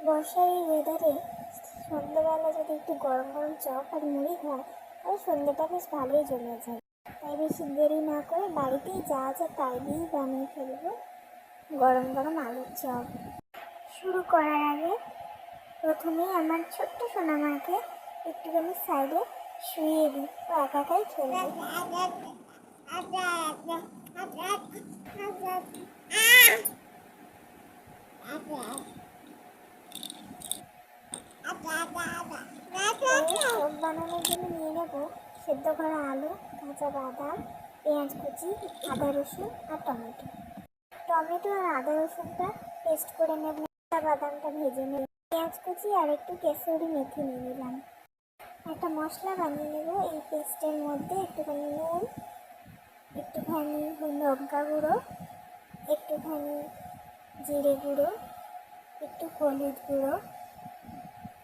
বর্ষার এই ওয়েদারে সন্ধ্যেবেলা যদি একটু গরম গরম চপ আর মুড়ি হয় তাহলে সন্ধ্যেটা বেশ ভালোই জমে যায়। তাই বেশি দেরি না করে বাড়িতেই যা আছে তাই দিয়েই বানিয়ে ফেলবো গরম গরম আলুর চপ। শুরু করার আগে প্রথমেই আমার ছোট্ট সোনামাকে একটুখানি সাইডে শুইয়ে দিই, ও একা একাই খেলবে। চপ বানানোর জন্য নিয়ে নেব সেদ্ধ করা আলু, কাঁচা বাদাম, পেঁয়াজ কুচি, আদা রসুন আর টমেটো। টমেটো আর আদা রসুনটা পেস্ট করে নেব, বাদামটা ভেজে নেব, পেঁয়াজ কুচি আর একটু কেসুরি মেথি নিয়ে নিলাম। একটা মশলা বানিয়ে নেব। এই পেস্টের মধ্যে একটুখানি নুন, একটুখানি লঙ্কা গুঁড়ো, একটুখানি জিরে গুঁড়ো, একটু হলুদ গুঁড়ো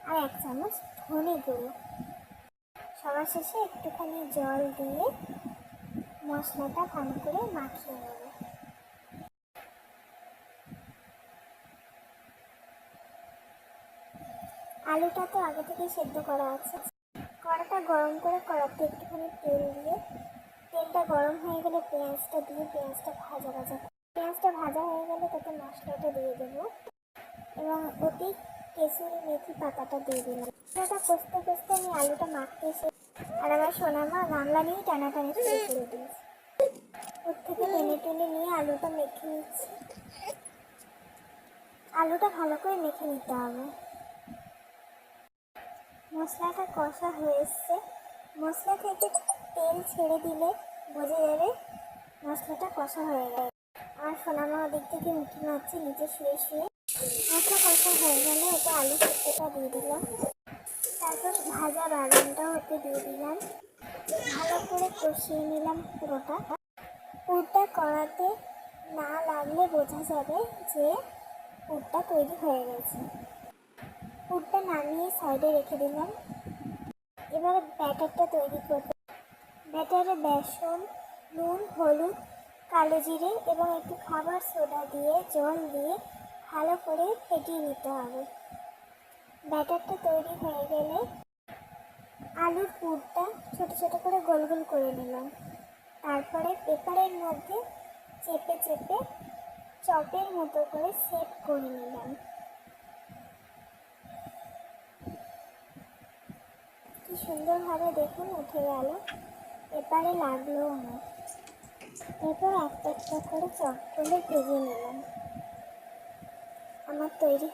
আর 1 চামচ ধনে গুঁড়ো। সবার শেষে একটুখানি জল দিয়ে মশলাটা ভালো করে মাখিয়ে নেব। আলুটা তো আগে থেকে সেদ্ধ করা আছে। কড়াটা গরম করে কড়াতে একটুখানি তেল দিয়ে, তেলটা গরম হয়ে গেলে পেঁয়াজটা দিয়ে পেঁয়াজটা পেঁয়াজটা ভাজা হয়ে গেলে তাতে মশলাটা দিয়ে দেবো এবং অতি কেসুরি মেথি পাতাটা দিয়ে দিলাম। মশলাটা কষতে কষতে আমি আলুটা মাখতে এসে আর আমার সোনামা গামলা নিয়ে টানাটানি শুরু করে দিয়েছি। ওর থেকে টেনে টেনে নিয়ে আলুটা মেখে নিচ্ছি। আলুটা ভালো করে মেখে নিতে হবে। মশলাটা কষা হয়ে এসছে, মশলা থেকে তেল ছেড়ে দিলে বোঝা যাবে মশলাটা কষা হয়ে গেছে। আর সোনামা ওদিক থেকে উঁকি মারছে নিচে শুয়ে শুয়ে। মশলা কষা হয়ে গেলে ওতে আলু সেদ্ধটা দিয়ে দিলাম, তারপর ভাজা বাদামটাও ওতে দিয়ে দিলাম। ভালো করে কষিয়ে নিলাম পুরোটা। পুরটা কড়াতে না লাগলে বোঝা যাবে যে পুরটা তৈরি হয়ে গেছে। পুরটা নামিয়ে সাইডে রেখে দিলাম। এবারে ব্যাটারটা তৈরি করব। ব্যাটারে বেসন, নুন, হলুদ, কালো জিরে এবং একটু খাবার সোডা দিয়ে জল দিয়ে ভালো করে ফেটিয়ে নিতে হবে। ব্যাটারটা তৈরি হয়ে গেলে আলুর পুরটা ছোট ছোট করে গোল গোল করে নিলাম। তারপরে পেপারের মধ্যে চেপে চেপে চপের মতো করে সেট করে নিলাম। কি সুন্দরভাবে দেখুন উঠে গেল, পেপারে লাগলোও না। এরপর একটা একটা করে চপগুলো ভেজে নিলাম। আমার তৈরি